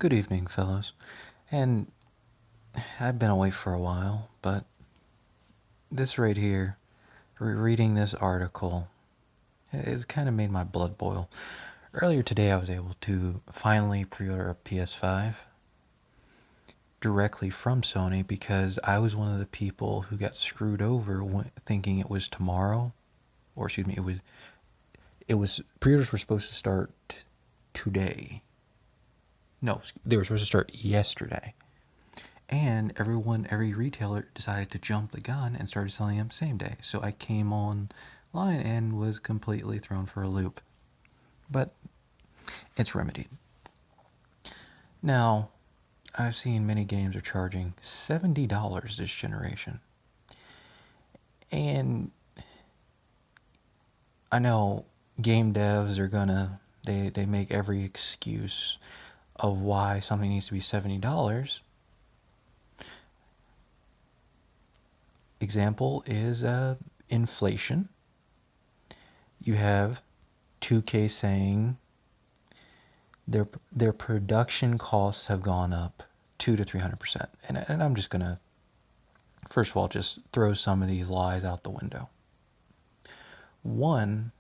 Good evening, fellows. And I've been away for a while, but this right here, reading this article, it's kind of made my blood boil. Earlier today, I was able to finally pre-order a PS5 directly from Sony because I was one of the people who got screwed over thinking it was tomorrow, or excuse me, it was pre-orders were supposed to start today. No, they were supposed to start yesterday. And every retailer decided to jump the gun and started selling them same day. So I came online and was completely thrown for a loop. But it's remedied. Now, I've seen many games are charging $70 this generation. And I know game devs are they make every excuse of why something needs to be $70. Example is inflation. You have 2K saying their production costs have gone up 200 to 300%. And I'm just gonna first of all just throw some of these lies out the window. One,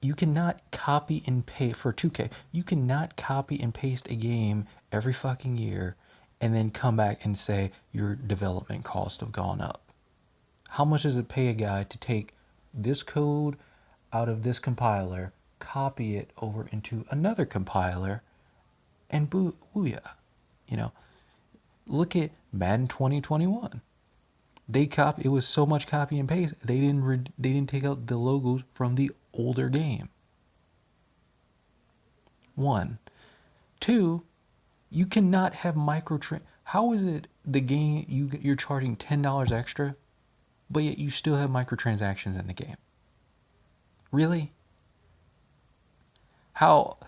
you cannot copy and paste for 2K. You cannot copy and paste a game every fucking year and then come back and say your development costs have gone up. How much does it pay a guy to take this code out of this compiler, copy it over into another compiler, and booyah? You know, look at Madden 2021. It was so much copy and paste. They didn't take out the logos from the older game. One, two, you cannot have How is it the game you're charging $10 extra, but yet you still have microtransactions in the game? Really? How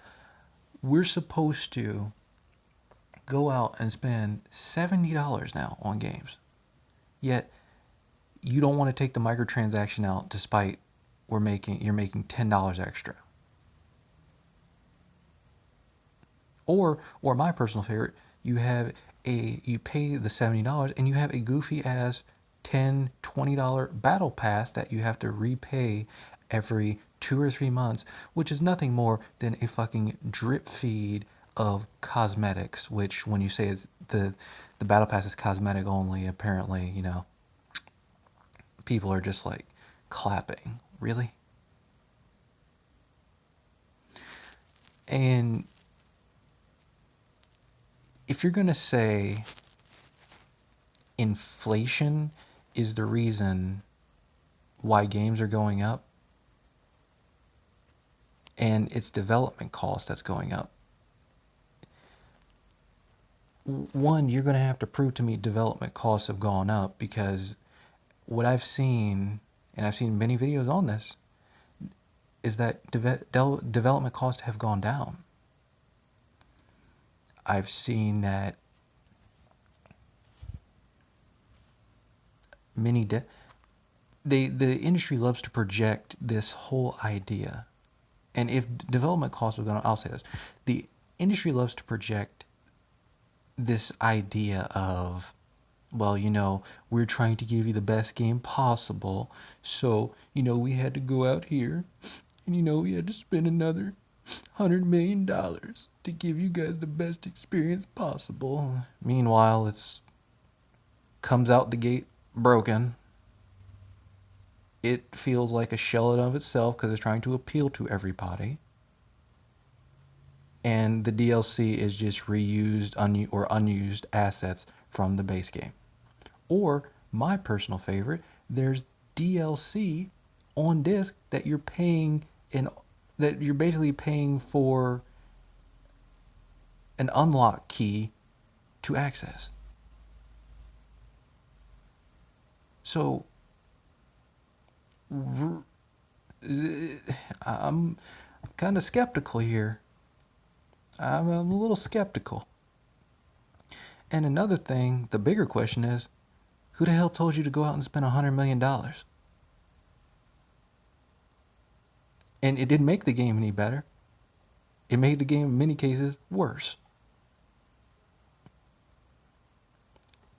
we're supposed to go out and spend $70 now on games, yet you don't want to take the microtransaction out despite you're making $10 extra. Or my personal favorite, you pay the $70 and you have a goofy ass $10, $20 battle pass that you have to repay every 2 or 3 months, which is nothing more than a fucking drip feed of cosmetics, which when you say it's the battle pass is cosmetic only, apparently, people are just like clapping. Really? And if you're going to say inflation is the reason why games are going up and it's development cost that's going up, one, you're going to have to prove to me development costs have gone up, because what I've seen, and I've seen many videos on this, is that development costs have gone down. I've seen that the industry loves to project this whole idea. And if development costs have gone up, I'll say this. The industry loves to project this idea of, well, we're trying to give you the best game possible. So, we had to go out here and, we had to spend another $100 million to give you guys the best experience possible. Meanwhile, it's comes out the gate broken. It feels like a shell of itself because it's trying to appeal to everybody. And the DLC is just reused or unused assets from the base game. Or, my personal favorite, there's DLC on disc that you're basically paying for an unlock key to access. So I'm kind of skeptical here. I'm a little skeptical. And another thing, the bigger question is, who the hell told you to go out and spend $100 million? And it didn't make the game any better. It made the game in many cases worse.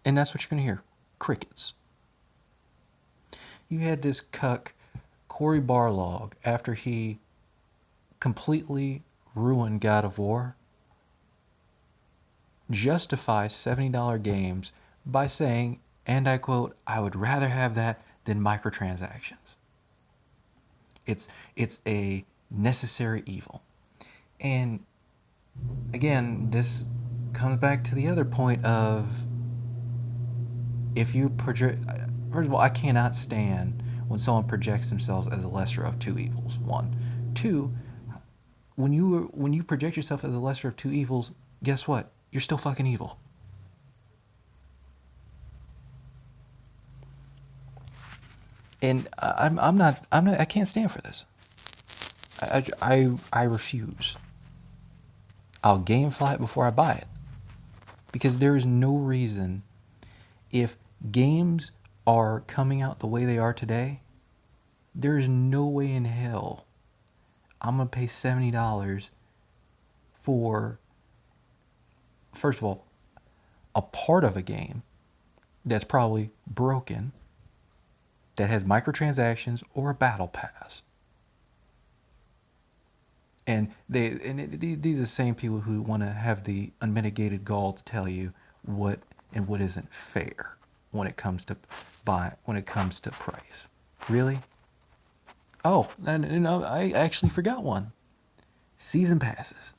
And that's what you're going to hear. Crickets. You had this cuck, Cory Barlog, after he completely ruined God of War, justify $70 games by saying, and I quote, "I would rather have that than microtransactions. It's a necessary evil." And again, this comes back to the other point of, if you project, first of all, I cannot stand when someone projects themselves as a lesser of two evils. One, two, when you project yourself as a lesser of two evils, guess what? You're still fucking evil. And I can't stand for this. I refuse. I'll GameFly it before I buy it, because there is no reason, if games are coming out the way they are today, there is no way in hell I'm gonna pay $70 for, first of all, a part of a game that's probably broken, that has microtransactions or a battle pass. And these are the same people who want to have the unmitigated gall to tell you what and what isn't fair when it comes to price. Really? Oh, and I actually forgot one. Season passes.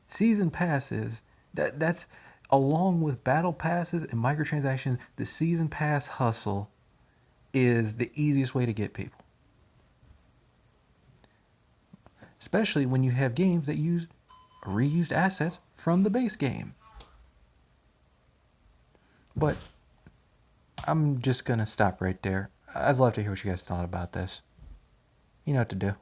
Season passes. That's along with battle passes and microtransactions. The season pass hustle is the easiest way to get people. Especially when you have games that use reused assets from the base game. But I'm just going to stop right there. I'd love to hear what you guys thought about this. You know what to do.